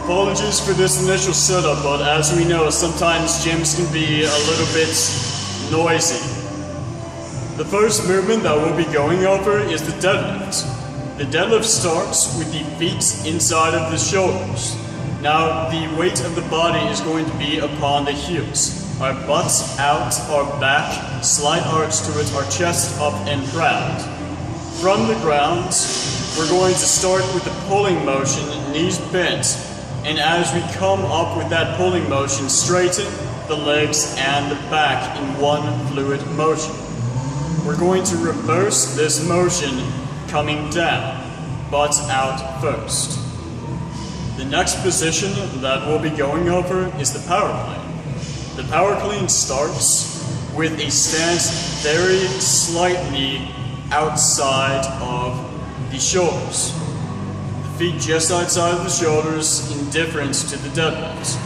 Apologies for this initial setup, but as we know, sometimes gyms can be a little bit noisy. The first movement that we'll be going over is the deadlift. The deadlift starts with the feet inside of the shoulders. Now, the weight of the body is going to be upon the heels. Our butts out, our back, slight arch to it, our chest up and round. From the ground, we're going to start with the pulling motion, knees bent. And as we come up with that pulling motion, straighten the legs and the back in one fluid motion. We're going to reverse this motion coming down, butt out first. The next position that we'll be going over is the power clean. The power clean starts with a stance very slightly outside of the shoulders. Feet just outside of the shoulders in difference to the deadlift.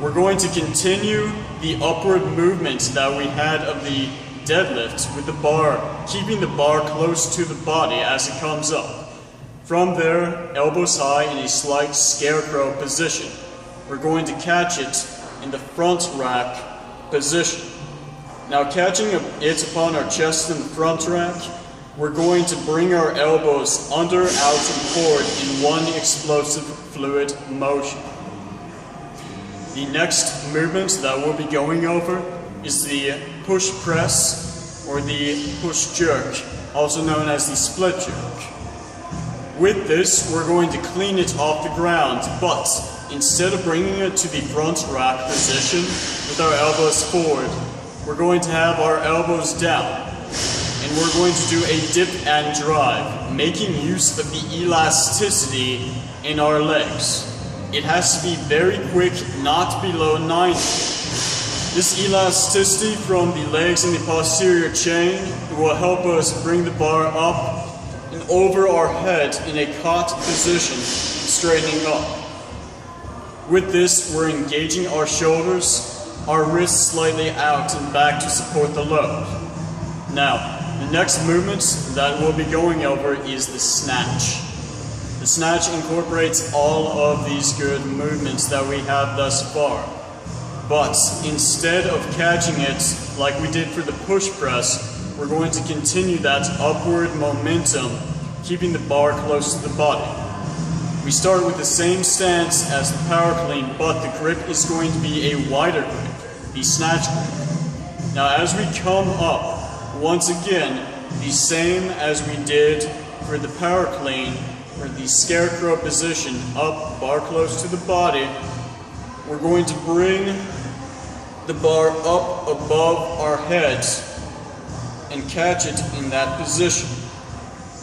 We're going to continue the upward movement that we had of the deadlift with the bar, keeping the bar close to the body as it comes up. From there, elbows high in a slight scarecrow position. We're going to catch it in the front rack position. Now, catching it upon our chest in the front rack, we're going to bring our elbows under, out, and forward in one explosive fluid motion. The next movement that we'll be going over is the push press or the push jerk, also known as the split jerk. With this, we're going to clean it off the ground, but instead of bringing it to the front rack position with our elbows forward, we're going to have our elbows down. And we're going to do a dip and drive, making use of the elasticity in our legs. It has to be very quick, not below 90. This elasticity from the legs and the posterior chain will help us bring the bar up and over our head in a caught position, straightening up. With this, we're engaging our shoulders, our wrists slightly out and back to support the load. Now, the next movement that we'll be going over is the snatch. The snatch incorporates all of these good movements that we have thus far. But instead of catching it like we did for the push press, we're going to continue that upward momentum, keeping the bar close to the body. We start with the same stance as the power clean, but the grip is going to be a wider grip, the snatch grip. Now, as we come up, once again, the same as we did for the power clean, or the scarecrow position, up, bar close to the body, we're going to bring the bar up above our heads and catch it in that position.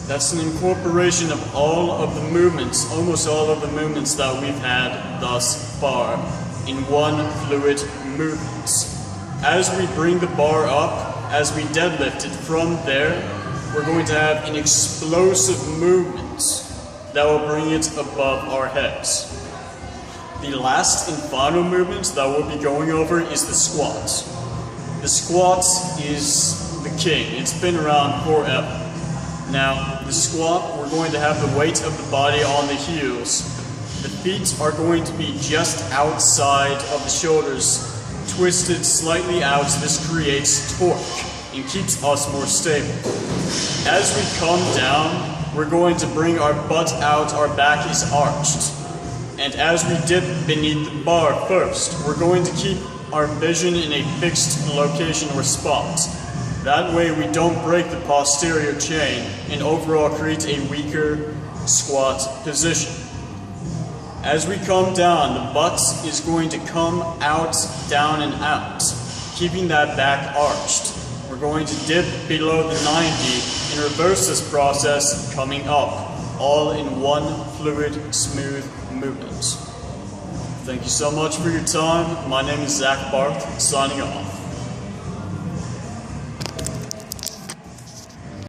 That's an incorporation of all of the movements, almost all of the movements that we've had thus far in one fluid movement. As we bring the bar up, as we deadlift it from there, we're going to have an explosive movement that will bring it above our heads. The last and final movement that we'll be going over is the squat. The squat is the king. It's been around forever. Now, the squat, we're going to have the weight of the body on the heels. The feet are going to be just outside of the shoulders, twisted slightly out. This creates torque and keeps us more stable. As we come down, we're going to bring our butt out, our back is arched. And as we dip beneath the bar first, we're going to keep our vision in a fixed location or spot. That way we don't break the posterior chain and overall create a weaker squat position. As we come down, the butt is going to come out, down, and out, keeping that back arched. We're going to dip below the 90 and reverse this process coming up, all in one fluid, smooth movement. Thank you so much for your time. My name is Zach Barth, signing off.